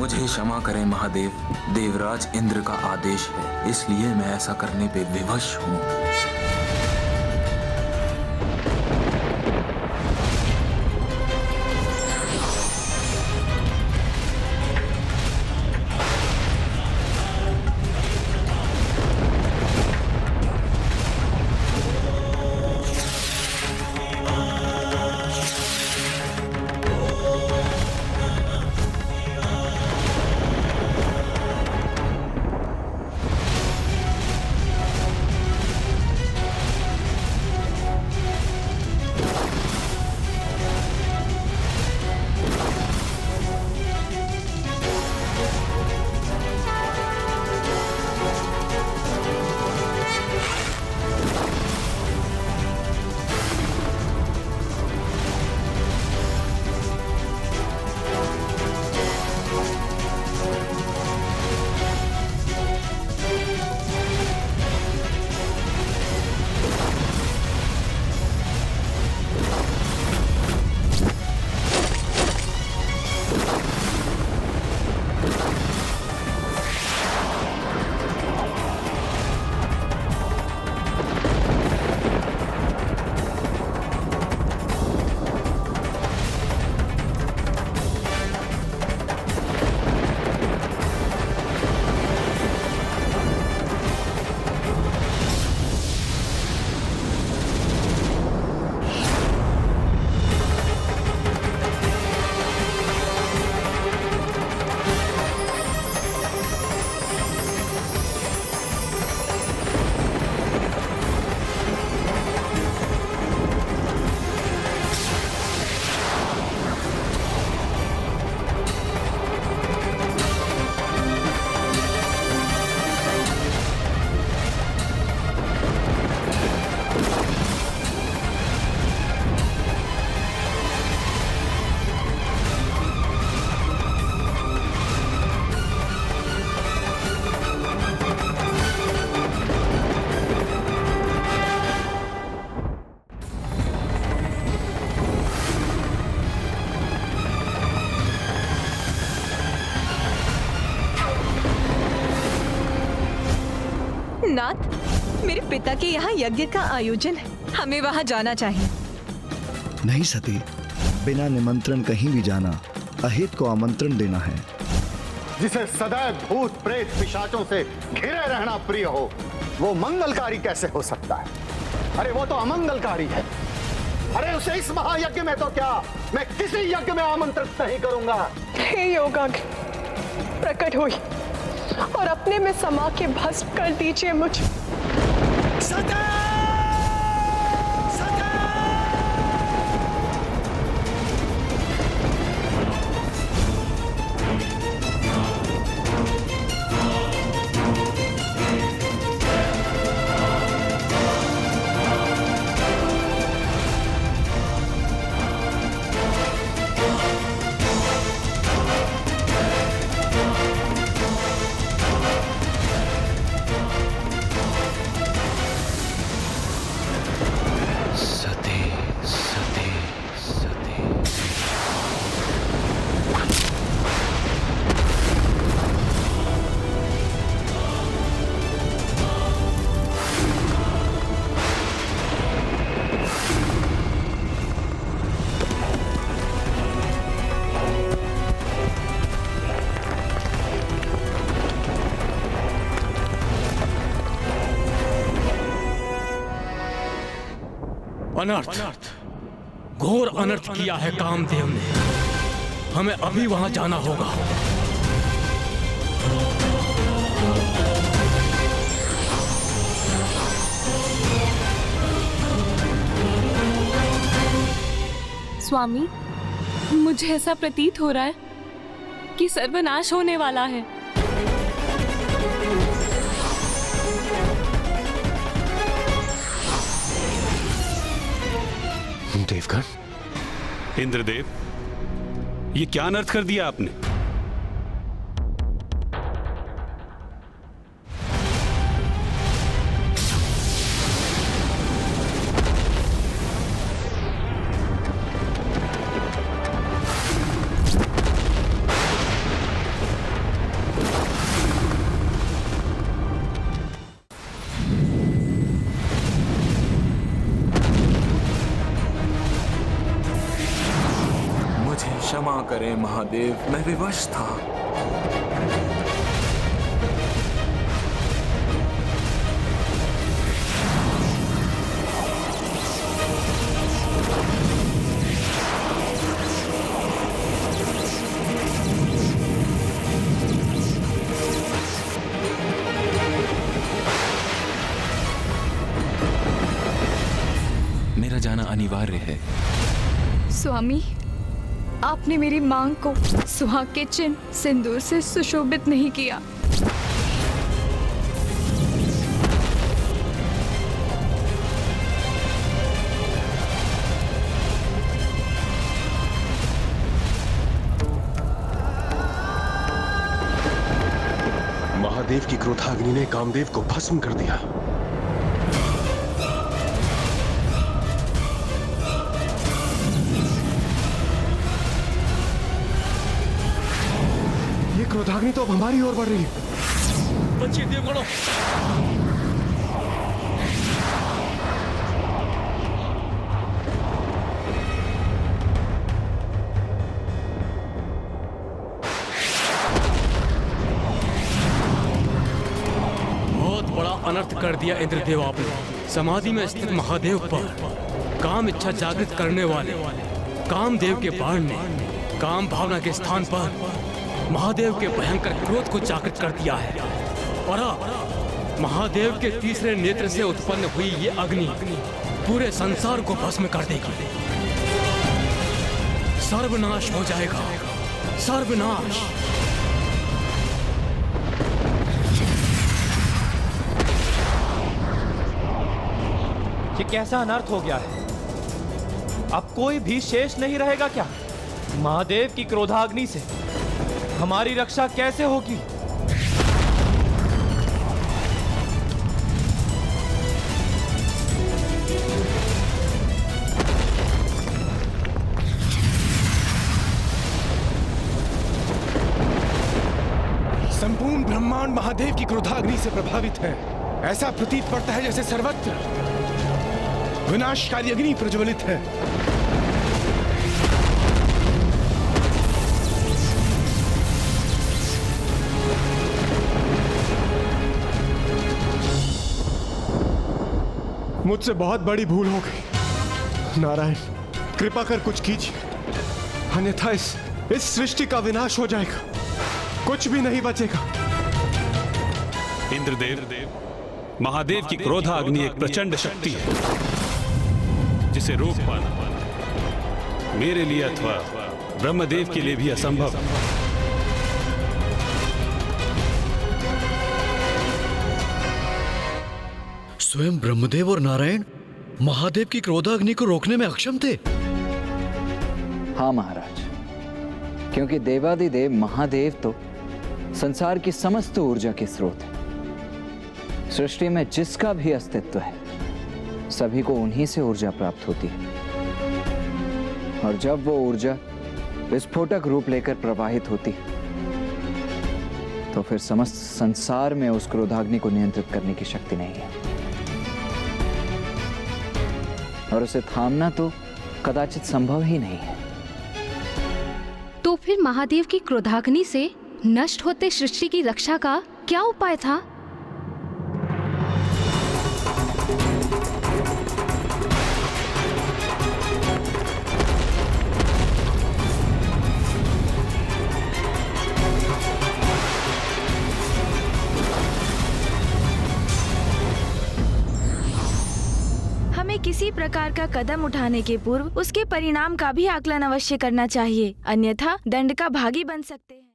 मुझे क्षमा करें महादेव, देवराज इंद्र का आदेश है, इसलिए मैं ऐसा करने पे विवश हूँ। नाथ, मेरे पिता के यहाँ यज्ञ का आयोजन है, हमें वहाँ जाना चाहिए। नहीं सती, बिना निमंत्रण कहीं भी जाना अहित को आमंत्रण देना है। जिसे सदैव भूत प्रेत पिशाचों से घिरे रहना प्रिय हो, वो मंगलकारी कैसे हो सकता है? अरे वो तो अमंगलकारी है। अरे उसे इस महायज्ञ में तो क्या, मैं किसी यज्ञ में आमंत्रित नहीं करूंगा। हे योगाग्नि, प्रकट हुई और अपने में समा के भस्म कर दीजिए मुझे। सती! अनर्थ, घोर अनर्थ किया है कामदेव ने। हमें अभी वहां जाना होगा। स्वामी, मुझे ऐसा प्रतीत हो रहा है कि सर्वनाश होने वाला है। देवगण, इंद्रदेव, ये क्या अनर्थ कर दिया आपने? क्षमा करें महादेव, मैं विवश था। मेरा जाना अनिवार्य है। स्वामी, आपने मेरी मांग को सुहाग के चिन्ह सिंदूर से सुशोभित नहीं किया। महादेव की क्रोधाग्नि ने कामदेव को भस्म कर दिया। ये क्रोधाग्नि तो अब हमारी ओर बढ़ रही है। बचिए देवगणों। बहुत बड़ा अनर्थ कर दिया इंद्रदेव आपने। समाधि में स्थित महादेव पर काम इच्छा जागृत करने वाले कामदेव के बाण ने काम भावना के स्थान पर महादेव के भयंकर क्रोध को जागृत कर दिया है। और अब महादेव के तीसरे नेत्र से उत्पन्न हुई ये अग्नि पूरे संसार को भस्म कर देगी। सर्वनाश हो जाएगा, सर्वनाश। ये कैसा अनर्थ हो गया है? अब कोई भी शेष नहीं रहेगा क्या? महादेव की क्रोधाग्नि से हमारी रक्षा कैसे होगी? संपूर्ण ब्रह्मांड महादेव की क्रोधाग्नि से प्रभावित है। ऐसा प्रतीत पड़ता है जैसे सर्वत्र विनाशकारी अग्नि प्रज्वलित है। मुझसे बहुत बड़ी भूल हो गई। नारायण, कृपा कर कुछ कीजिए, अन्यथा इस सृष्टि का विनाश हो जाएगा, कुछ भी नहीं बचेगा। इंद्रदेव, महादेव की क्रोधाग्नि एक प्रचंड शक्ति है जिसे रोक पाना मेरे लिए अथवा ब्रह्मदेव के लिए भी असंभव है। स्वयं ब्रह्मदेव और नारायण महादेव की क्रोधाग्नि को रोकने में अक्षम थे। हाँ महाराज, क्योंकि देवादिदेव महादेव तो संसार की समस्त ऊर्जा के स्रोत है। सृष्टि में जिसका भी अस्तित्व है सभी को उन्हीं से ऊर्जा प्राप्त होती है। और जब वो ऊर्जा विस्फोटक रूप लेकर प्रवाहित होती है तो फिर समस्त संसार में उस क्रोधाग्नि को नियंत्रित करने की शक्ति नहीं है और उसे थामना तो कदाचित संभव ही नहीं है। तो फिर महादेव की क्रोधाग्नि से नष्ट होते सृष्टि की रक्षा का क्या उपाय था? हमें किसी प्रकार का कदम उठाने के पूर्व उसके परिणाम का भी आकलन अवश्य करना चाहिए, अन्यथा दंड का भागी बन सकते हैं।